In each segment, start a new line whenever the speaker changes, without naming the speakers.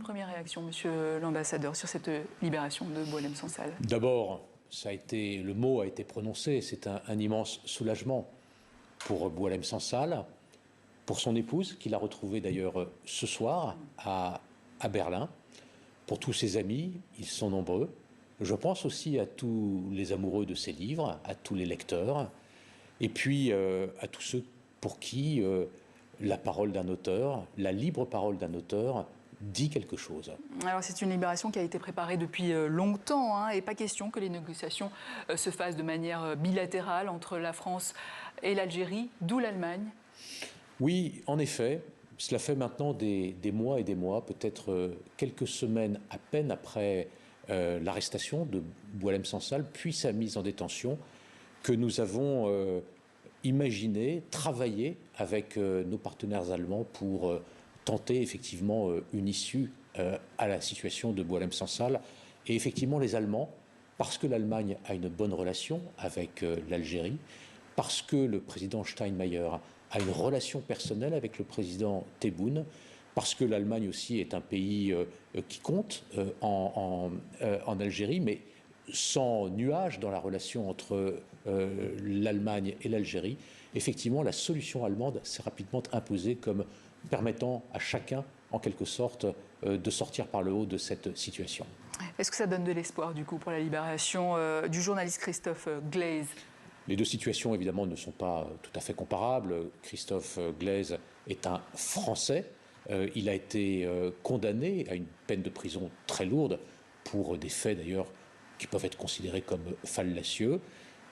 première réaction, monsieur l'ambassadeur, sur cette libération de Boualem Sansal?
D'abord, le mot a été prononcé, c'est un immense soulagement pour Boualem Sansal, pour son épouse, qu'il a retrouvée d'ailleurs ce soir à Berlin, pour tous ses amis, ils sont nombreux. Je pense aussi à tous les amoureux de ses livres, à tous les lecteurs, et puis à tous ceux pour qui la parole d'un auteur, la libre parole d'un auteur, dit quelque chose.
Alors c'est une libération qui a été préparée depuis longtemps, hein, et pas question que les négociations se fassent de manière bilatérale entre la France et l'Algérie, d'où l'Allemagne.
Oui, en effet, cela fait maintenant des mois et des mois, peut-être quelques semaines à peine après l'arrestation de Boualem Sansal, puis sa mise en détention, que nous avons imaginé, travaillé avec nos partenaires allemands pour tenter effectivement une issue à la situation de Boualem Sansal. Et effectivement, les Allemands, parce que l'Allemagne a une bonne relation avec l'Algérie, parce que le président Steinmeier a une relation personnelle avec le président Tebboune, parce que l'Allemagne aussi est un pays qui compte en Algérie, mais sans nuage dans la relation entre l'Allemagne et l'Algérie. Effectivement, la solution allemande s'est rapidement imposée comme permettant à chacun, en quelque sorte, de sortir par le haut de cette situation.
Est-ce que ça donne de l'espoir, du coup, pour la libération du journaliste Christophe Glaise?
Les deux situations, évidemment, ne sont pas tout à fait comparables. Christophe Glaise est un Français. Il a été condamné à une peine de prison très lourde pour des faits, d'ailleurs, qui peuvent être considérés comme fallacieux.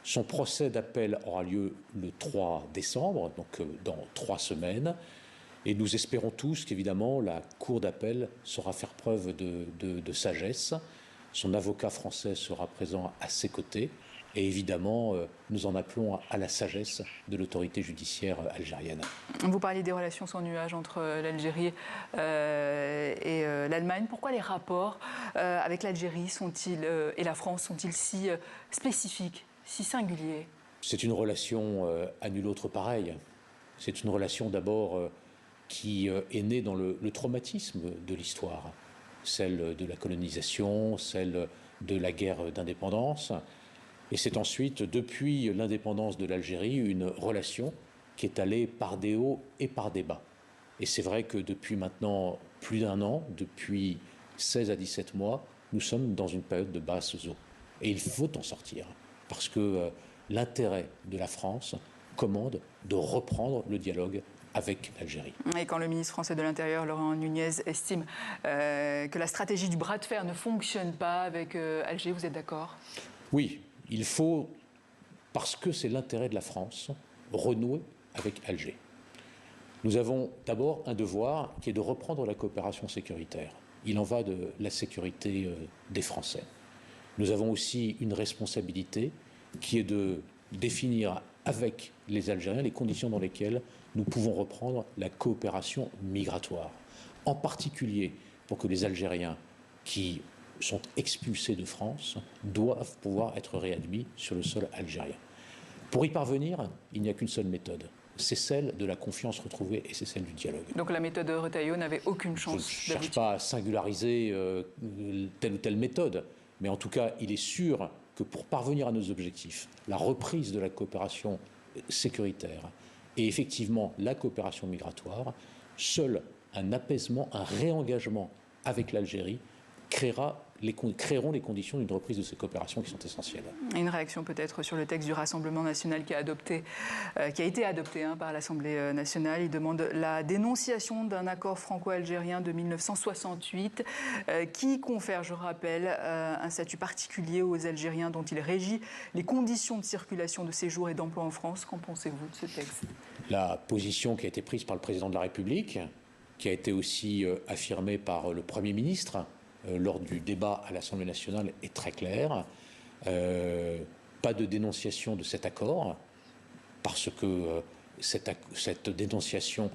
Son procès d'appel aura lieu le 3 décembre, donc dans 3 semaines. Et nous espérons tous qu'évidemment la Cour d'appel saura faire preuve de sagesse. Son avocat français sera présent à ses côtés. Et évidemment, nous en appelons à la sagesse de l'autorité judiciaire algérienne.
Vous parliez des relations sans nuage entre l'Algérie et l'Allemagne. Pourquoi les rapports avec l'Algérie et la France sont-ils si spécifiques, si singuliers?
C'est une relation à nul autre pareille. C'est une relation d'abord qui est née dans le traumatisme de l'histoire, celle de la colonisation, celle de la guerre d'indépendance. Et c'est ensuite, depuis l'indépendance de l'Algérie, une relation qui est allée par des hauts et par des bas. Et c'est vrai que depuis maintenant plus d'1 an, depuis 16 à 17 mois, nous sommes dans une période de basses eaux. Et il faut en sortir, parce que l'intérêt de la France commande de reprendre le dialogue avec l'Algérie.
Et quand le ministre français de l'Intérieur, Laurent Nunez, estime que la stratégie du bras de fer ne fonctionne pas avec Alger, vous êtes d'accord?
Oui. Il faut, parce que c'est l'intérêt de la France, renouer avec Alger. Nous avons d'abord un devoir qui est de reprendre la coopération sécuritaire. Il en va de la sécurité des Français. Nous avons aussi une responsabilité qui est de définir avec les Algériens les conditions dans lesquelles nous pouvons reprendre la coopération migratoire. En particulier pour que les Algériens qui sont expulsés de France doivent pouvoir être réadmis sur le sol algérien. Pour y parvenir, il n'y a qu'une seule méthode. C'est celle de la confiance retrouvée et c'est celle du dialogue.
Donc la méthode Retailleau n'avait aucune chance d'aboutir.
Je ne cherche pas à singulariser telle ou telle méthode, mais en tout cas, il est sûr que pour parvenir à nos objectifs, la reprise de la coopération sécuritaire et effectivement la coopération migratoire, seul un apaisement, un réengagement avec l'Algérie créeront les conditions d'une reprise de ces coopérations qui sont essentielles.
Une réaction peut-être sur le texte du Rassemblement national qui a été adopté par l'Assemblée nationale. Il demande la dénonciation d'un accord franco-algérien de 1968 qui confère, je rappelle, un statut particulier aux Algériens dont il régit les conditions de circulation, de séjour et d'emploi en France. Qu'en pensez-vous de ce texte?
La position qui a été prise par le président de la République, qui a été aussi affirmée par le Premier ministre, lors du débat à l'Assemblée nationale est très clair. Pas de dénonciation de cet accord, parce que cette dénonciation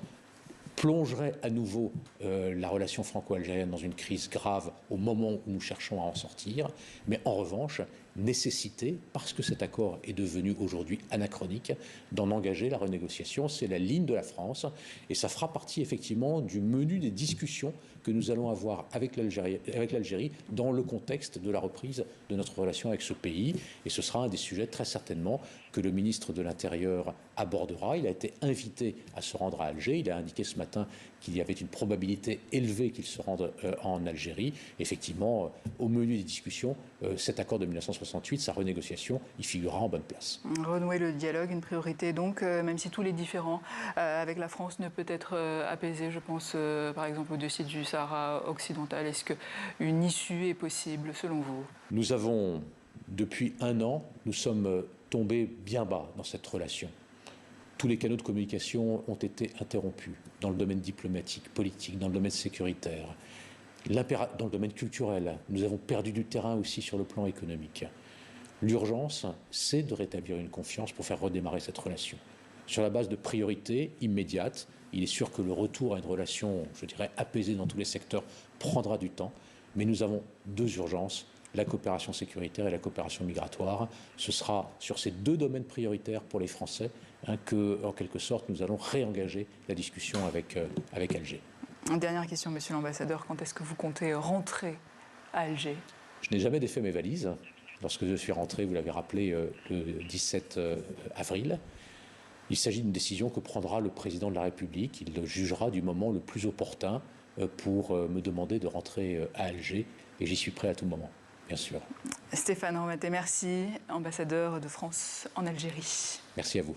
plongerait à nouveau la relation franco-algérienne dans une crise grave au moment où nous cherchons à en sortir. Mais en revanche, nécessité, parce que cet accord est devenu aujourd'hui anachronique, d'en engager la renégociation. C'est la ligne de la France et ça fera partie effectivement du menu des discussions que nous allons avoir avec l'Algérie dans le contexte de la reprise de notre relation avec ce pays. Et ce sera un des sujets très certainement que le ministre de l'Intérieur abordera. Il a été invité à se rendre à Alger. Il a indiqué ce matin qu'il y avait une probabilité élevée qu'il se rende en Algérie. Effectivement, au menu des discussions, cet accord de 1968, sa renégociation, y figurera en bonne place.
Renouer le dialogue, une priorité donc, même si tous les différends avec la France ne peut être apaisés. Je pense par exemple au dossier du Sahara occidental. Est-ce qu'une issue est possible selon vous?
Nous avons, depuis un an, nous sommes tombés bien bas dans cette relation. Tous les canaux de communication ont été interrompus dans le domaine diplomatique, politique, dans le domaine sécuritaire, dans le domaine culturel. Nous avons perdu du terrain aussi sur le plan économique. L'urgence, c'est de rétablir une confiance pour faire redémarrer cette relation. Sur la base de priorités immédiates, il est sûr que le retour à une relation, je dirais, apaisée dans tous les secteurs prendra du temps, mais nous avons deux urgences, la coopération sécuritaire et la coopération migratoire. Ce sera sur ces deux domaines prioritaires pour les Français que, en quelque sorte, nous allons réengager la discussion avec Alger.
Une dernière question, monsieur l'ambassadeur. Quand est-ce que vous comptez rentrer à Alger?
Je n'ai jamais défait mes valises. Lorsque je suis rentré, vous l'avez rappelé, le 17 avril. Il s'agit d'une décision que prendra le président de la République. Il le jugera du moment le plus opportun pour me demander de rentrer à Alger. Et j'y suis prêt à tout moment, bien sûr.
Stéphane Romaté, merci, ambassadeur de France en Algérie.
Merci à vous.